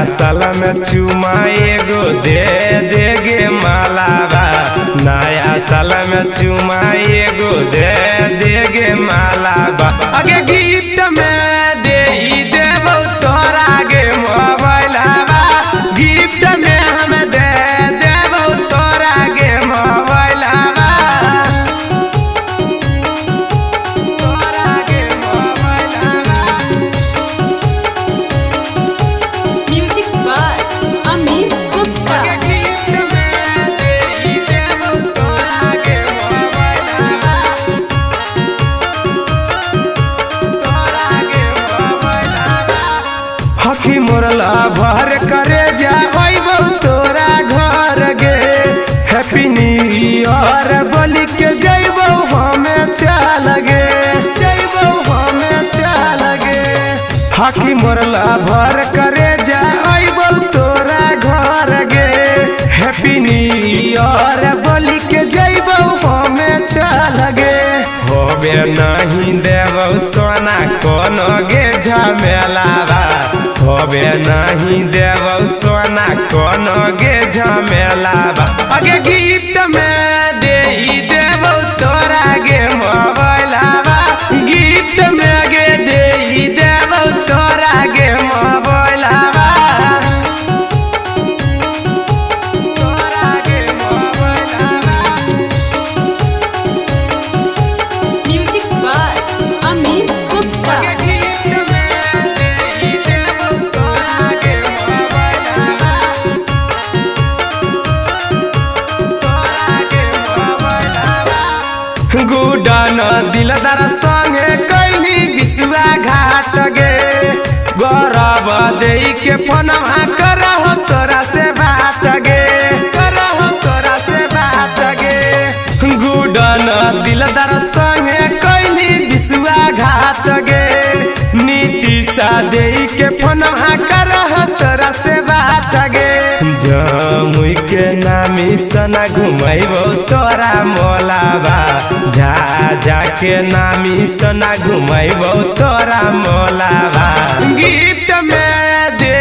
साल में चुमा एगो दे देगे मालाबा। नया साल में चुमा एगो दे देगे मालाबा। आगे गिफ्ट में दे देबो तोरा गे मोबाइलबा। गिफ्ट में हम दे देबो तोरा गे मोबाइलबा। तोरा गे मोबाइलबा। Music by Amit Gupta. हकी मोरला भर करे जा तोरा घर गे। हैप्पी न्यू ईयर बोली के जइबो हमें चल गे। जइबो हमें चल गे। हकी मोरला भर करे जा तोरा घर गे। हैप्पी न्यू ईयर बोली के जइबो हमें चल गे। होबे नहीं देबो सोना कोनो गे झमेलाबा। होबे नहीं देबो सोना कोनो गे झमेलाबा। आगे गिफ्ट में दे देबो तोरा गे मोबाइलबा। गिफ्ट में गे दे देबो तोरा गे मोबाइलबा। तोरा गे मोबाइलबा। Music by Amit Gupta. गुडन दिलदार संगे कैली विश्वा घाट गे। गौरव दे के फोनवा करहो तोरा से बात गे। करहो तोरा से बात गे। गुडन दिलदार संगे कैली विश्वा घाट गे। नीतीशा दे के फोनवा करहो तोरा से बात गे। जमुई के नामी सना घुमैबो तोरा मोलाबा। जा के नामी सना घुमैबो तोरा मोलाबा। गिफ्ट में दे